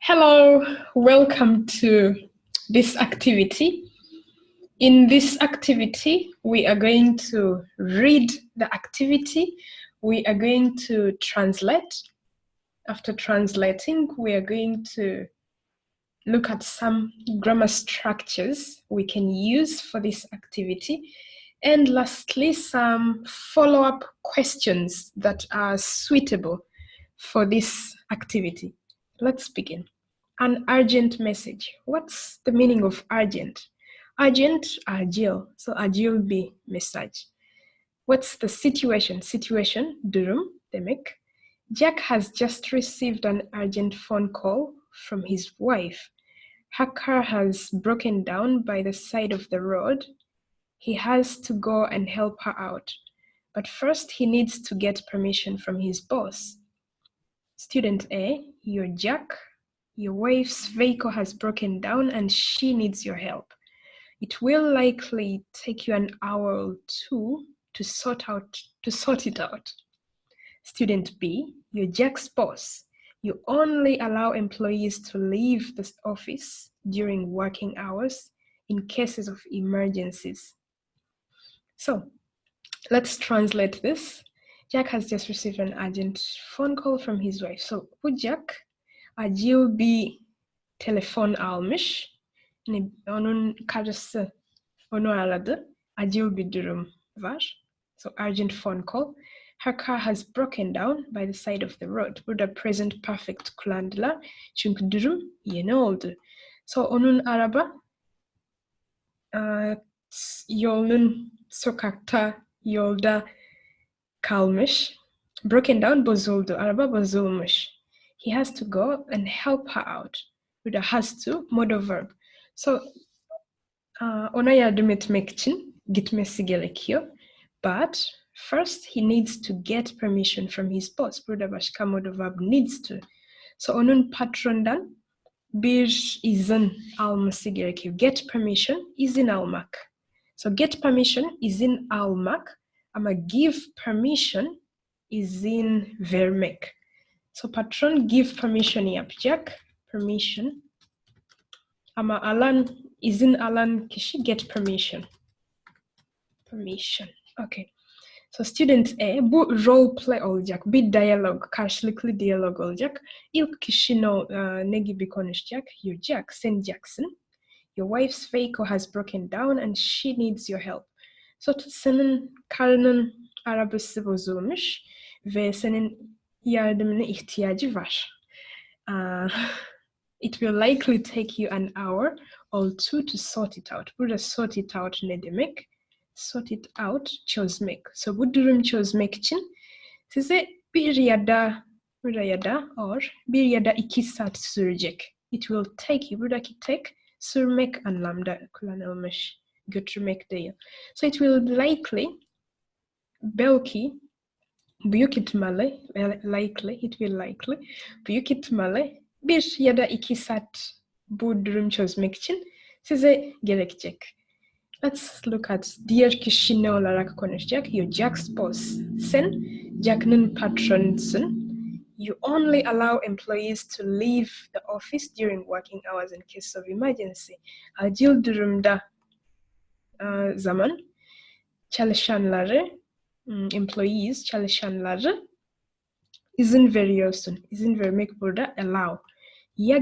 Hello, welcome to this activity. In this activity, we are going to read the activity. We are going to translate. After translating, we are going to look at some grammar structures we can use for this activity. And lastly, some follow-up questions that are suitable for this activity. Let's begin. An urgent message. What's the meaning of urgent? Urgent, ajil. So ajil be message. What's the situation? Situation, durum, demek. Jack has just received an urgent phone call from his wife. Her car has broken down by the side of the road. He has to go and help her out. But first he needs to get permission from his boss. Student A, you're Jack. Your wife's vehicle has broken down and she needs your help. It will likely take you an hour or two to sort it out. Student B, you're Jack's boss. You only allow employees to leave the office during working hours in cases of emergencies. So let's translate this. Jack has just received an urgent phone call from his wife. So bu Jack acil bir telefon almış. Yani onun karısı onu aradı. Acil bir durum var. So urgent phone call. Her car has broken down by the side of the road. Burada present perfect kullandılar. Çünkü durum yeni oldu. So onun araba yolda kalmış. Broken down, bozuldu. Araba bozulmuş. He has to go and help her out. Burada has to, modal verb. So ona yardım etmek için gitmesi gerekiyor. But first he needs to get permission from his boss. Burada başka modal verb needs to. So onun patrondan bir izin alması gerekiyor. Get permission, izin almak. So get permission, izin almak. Ama give permission, izin vermek. So patron give permission yapacak. Permission. Ama izin alan kişi get permission. Permission. Okay. So student A, bu role play olacak. Bir diyalog, karşılıklı diyalog olacak. İlk kişi ne gibi konuşacak? You're Jack, sen Jackson. Your wife's vehicle has broken down and she needs your help. So senin karının arabası bozulmuş ve senin yardımına ihtiyacı var. It will likely take you an hour or two to sort it out. Burada sort it out ne demek? Sort it out, çözmek. So bu durum çözmek için size bir ya da bir ya da 2 saat sürecek. It will take you. Buradaki take sürmek anlamda kullanılmış. Götürmek değil. So it will likely, belki, büyük ihtimalle, büyük ihtimalle 1 ya da 2 saat bu durum çözmek için size gerekecek. Let's look at diğer kişi ne olarak konuşacak? You're Jack's boss. Sen Jack'ın patronusun. You only allow employees to leave the office during working hours in case of emergency. Acil durumda zaman çalışanları, employees çalışanları izin veriyorsun. İzin vermek burada allow. Ya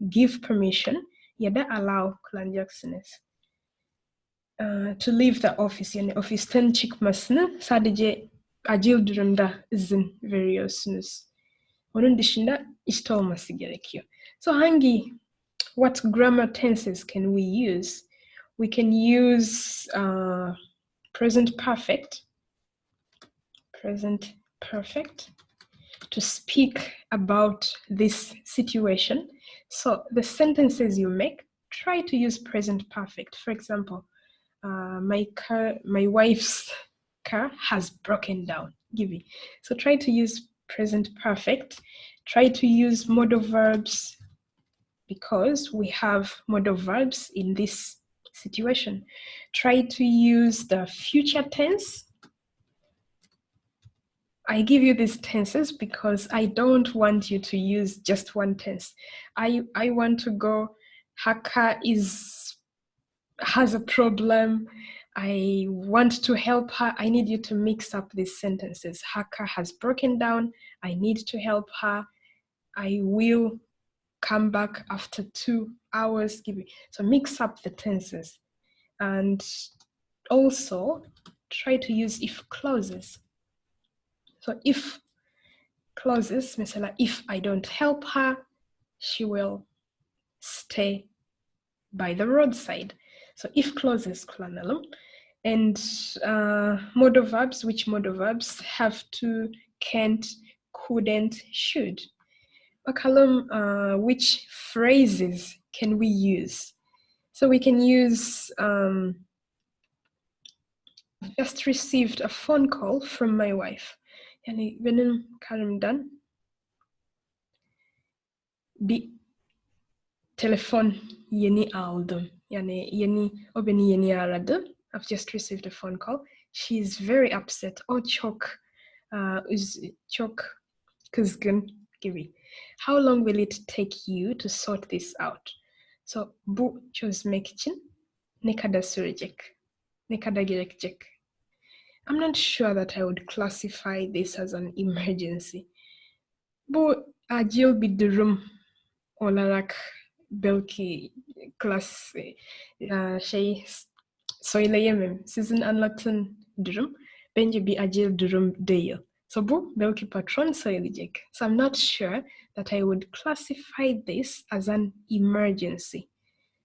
give permission ya da allow kullanacaksınız. To leave the office, yani ofisten çıkmasını sadece acil durumda izin veriyorsunuz. Onun dışında işte olması gerekiyor. So what grammar tenses can we use? We can use present perfect to speak about this situation. So the sentences you make, try to use present perfect. For example, my wife's car has broken down. So try to use present perfect. Try to use modal verbs because we have modal verbs in this situation. Try to use the future tense. I give you these tenses because I don't want you to use just one tense. I want to go, Haka has a problem. I want to help her. I need you to mix up these sentences. Haka has broken down. I need to help her. I will come back after 2 hours. So mix up the tenses. And also try to use if clauses. So if clauses, mesela if I don't help her, she will stay by the roadside. So if clauses kullanalım. And modal verbs, which modal verbs have to, can't, couldn't, should. Bakalım which phrases can we use? So we can use just received a phone call from my wife. Yani benim karımdan bir telefon yeni aldım. Yani o beni yeni aradı. I've just received a phone call. She's very upset. O çok kızgın gibi. How long will it take you to sort this out? So bu çözmek için ne kadar sürecek? Ne kadar gerekecek? I'm not sure that I would classify this as an emergency. Bu acil bir durum olarak belki söyleyemem. Sizin anlatın durum bence bir acil durum değil. So bu belki patron söyleyecek. So I'm not sure that I would classify this as an emergency.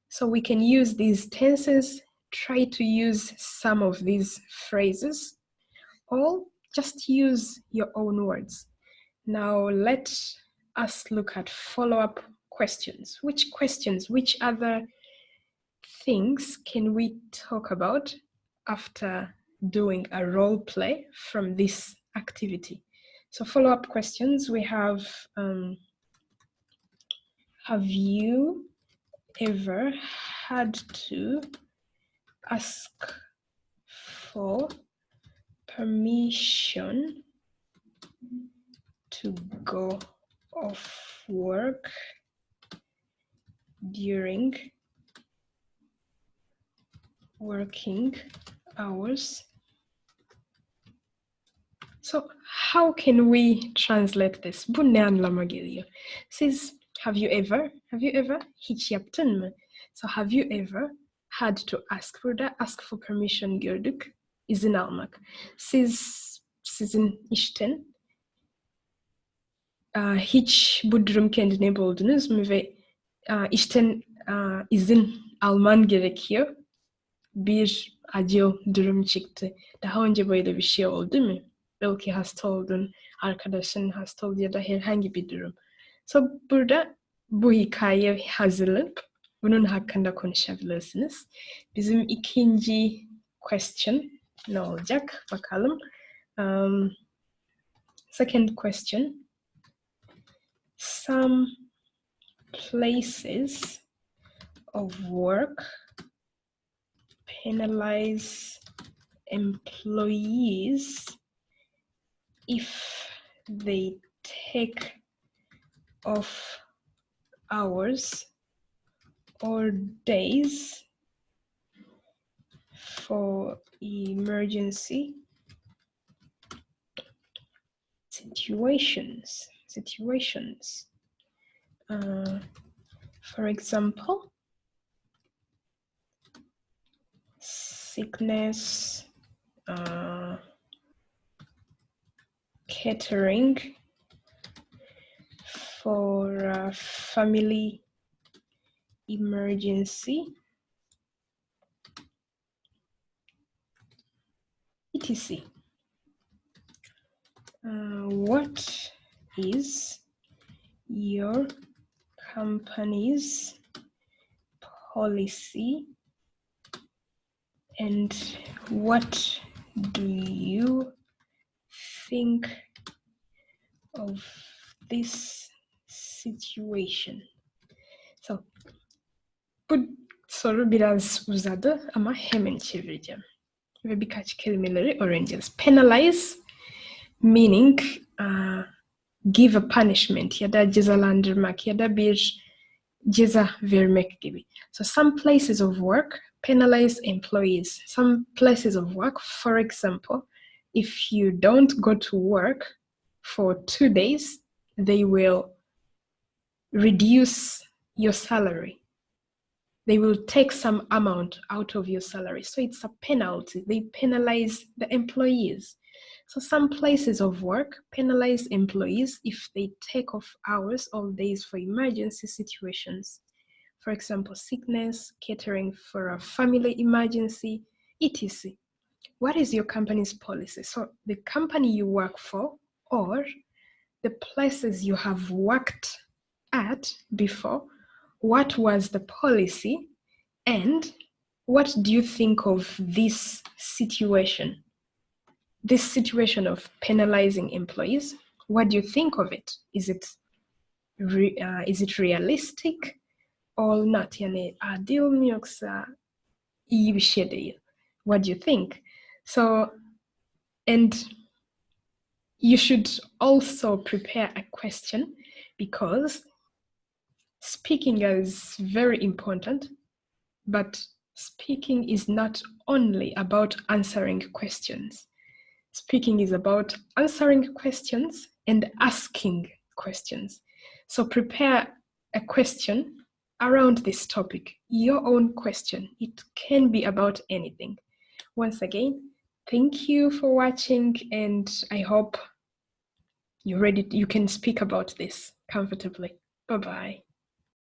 So we can use these tenses, try to use some of these phrases, or just use your own words. Now let us look at follow-up questions. Which other things can we talk about after doing a role play from this activity? So follow-up questions, we have you ever had to ask for permission to go off work during working hours? So how can we translate this? Bu ne anlama geliyor? Siz have you ever hiç yaptın mı? So have you ever had to ask, burada ask for permission gördük, izin almak. Sizin işten hiç bu durum kendine buldunuz mu ve işten izin alman gerekiyor? Bir acil durum çıktı. Daha önce böyle bir şey oldu mu? Belki hasta oldun, arkadaşın hasta oldu ya da herhangi bir durum. So burada bu hikaye hazırlayıp bunun hakkında konuşabilirsiniz. Bizim ikinci question ne olacak? Bakalım. Second question. Some places of work penalize employees if they take off hours or days for emergency situations. For example, sickness, catering for a family emergency, etc. What is your company's policy and what do you think of this situation? So, bu soru biraz uzadı ama hemen çevireceğim ve birkaç kelimeleri öğreneceğiz. Penalize, meaning give a punishment. Yada jeza landmark, yada bir jeza vermek gibi. So some places of work penalize employees. Some places of work, for example, if you don't go to work for 2 days, they will reduce your salary. They will take some amount out of your salary. So it's a penalty. They penalize the employees. So some places of work penalize employees if they take off hours or days for emergency situations. For example, sickness, catering for a family emergency, etc. What is your company's policy? So the company you work for or the places you have worked at before, what was the policy and what do you think of this situation? This situation of penalizing employees, what do you think of it? Is it realistic or not? What do you think? So, and you should also prepare a question because speaking is very important, but speaking is not only about answering questions. Speaking is about answering questions and asking questions. So prepare a question around this topic, your own question. It can be about anything. Once again, thank you for watching, and I hope you can speak about this comfortably. Bye-bye.